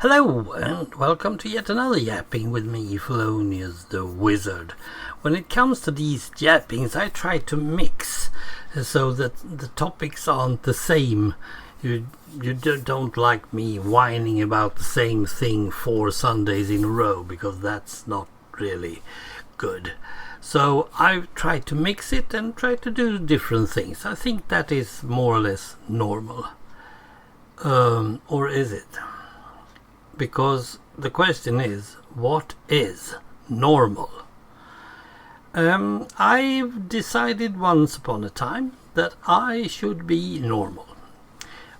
Hello and welcome to yet another yapping with me, Fellonius the Wizard. When it comes to these yappings, I try to mix so that the topics aren't the same. You don't like me whining about the same thing 4 Sundays in a row, because that's not really good. So I try to mix it and try to do different things. I think that is more or less normal. Or is it? Because the question is, what is normal? I've decided once upon a time that I should be normal.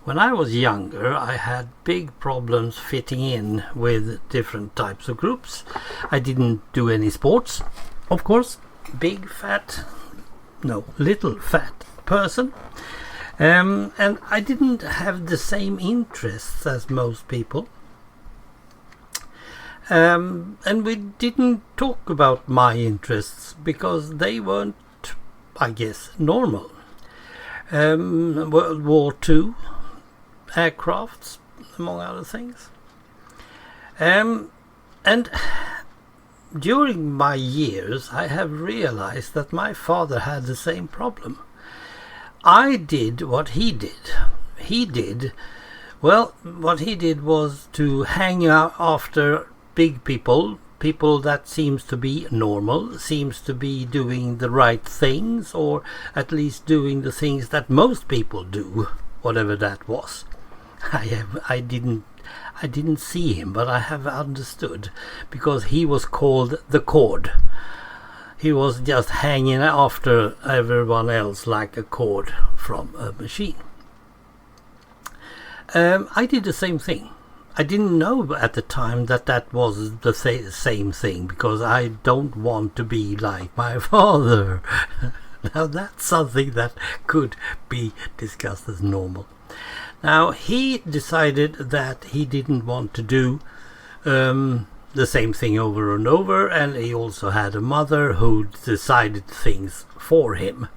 When I was younger, I had big problems fitting in with different types of groups. I didn't do any sports, of course. Little fat person. And I didn't have the same interests as most people. And we didn't talk about my interests because they weren't, I guess, normal. World War II, aircrafts, among other things. And during my years, I have realized that my father had the same problem. I did what he did. What he did was to hang out after big people that seems to be normal, seems to be doing the right things, or at least doing the things that most people do, whatever that was. I didn't see him, but I have understood, because he was called the cord. He was just hanging after everyone else like a cord from a machine. I did the same thing. I didn't know at the time that was the same thing, because I don't want to be like my father. Now that's something that could be discussed as normal. Now he decided that he didn't want to do the same thing over and over, and he also had a mother who decided things for him.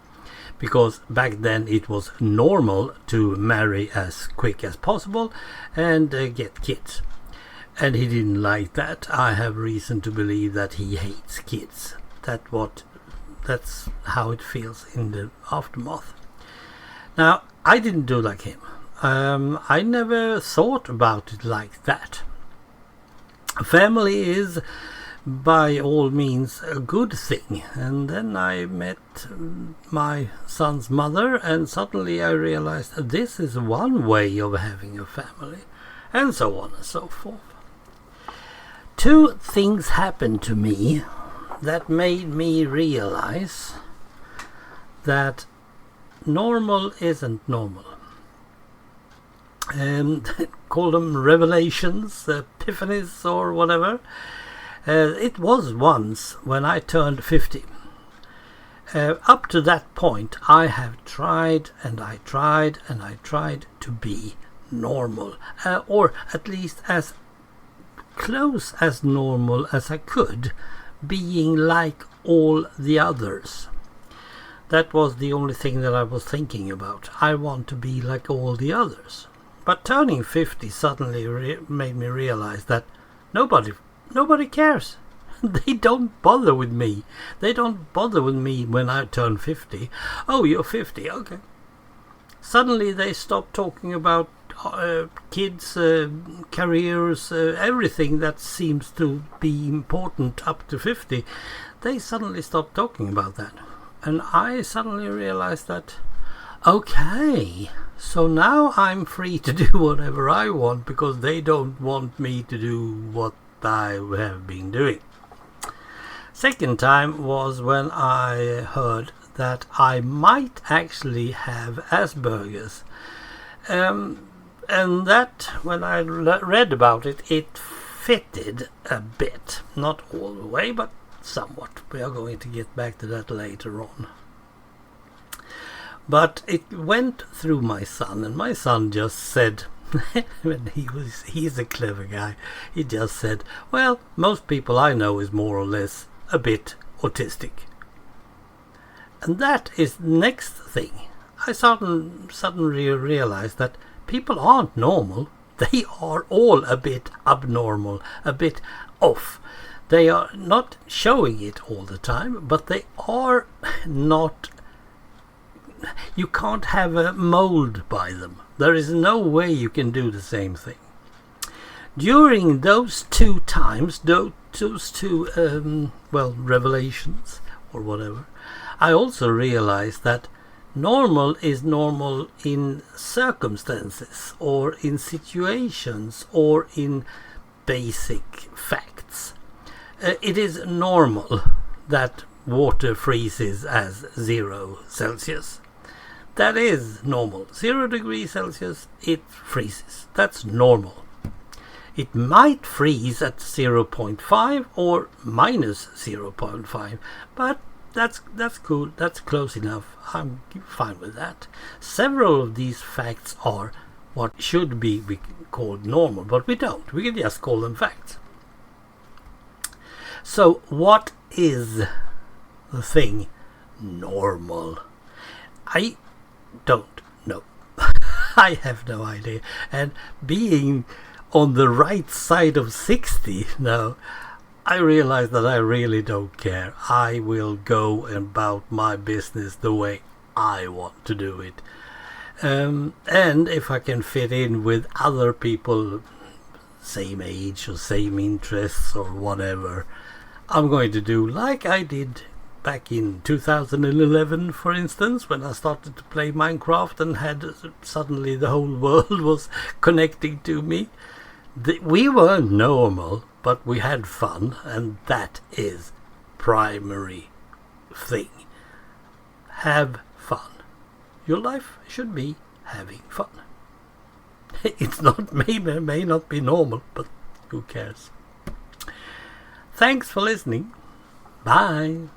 Because back then it was normal to marry as quick as possible and get kids. And he didn't like that. I have reason to believe that he hates kids. That's how it feels in the aftermath. Now, I didn't do like him. I never thought about it like that. Family is by all means a good thing. And then I met my son's mother, and suddenly I realized that this is one way of having a family, and so on and so forth. 2 things happened to me that made me realize that normal isn't normal. Call them revelations, epiphanies, or whatever. It was once when I turned 50. Up to that point, I have tried and I tried and I tried to be normal, or at least as close as normal as I could, being like all the others. That was the only thing that I was thinking about. I want to be like all the others. But turning 50 suddenly made me realize that nobody cares. They don't bother with me. They don't bother with me when I turn 50. Oh, you're 50, okay. Suddenly they stop talking about kids, careers, everything that seems to be important up to 50. They suddenly stop talking about that. And I suddenly realized that, okay, so now I'm free to do whatever I want, because they don't want me to do what I have been doing. Second time was when I heard that I might actually have Asperger's. And that, when I read about it, it fitted a bit. Not all the way, but somewhat. We are going to get back to that later on. But it went through my son, and my son just said, when he's a clever guy, he just said, well, most people I know is more or less a bit autistic. And that is the next thing. I suddenly realized that people aren't normal, they are all a bit abnormal, a bit off. They are not showing it all the time, but they are not... You can't have a mold by them. There is no way you can do the same thing. During those two times, those two, revelations or whatever, I also realized that normal is normal in circumstances or in situations or in basic facts. It is normal that water freezes as 0 Celsius. That is normal. 0 degrees Celsius, it freezes. That's normal. It might freeze at 0.5 or minus 0.5, but that's cool. That's close enough. I'm fine with that. Several of these facts are what should be called normal, but we don't. We can just call them facts. So what is the thing normal? I don't know. I have no idea. And being on the right side of 60 now, I realize that I really don't care. I will go about my business the way I want to do it. And if I can fit in with other people, same age or same interests or whatever, I'm going to do like I did back in 2011, for instance, when I started to play Minecraft and had suddenly the whole world was connecting to me. We were normal, but we had fun, and that is primary thing. Have fun. Your life should be having fun. It's not may not be normal, but who cares? Thanks for listening. Bye.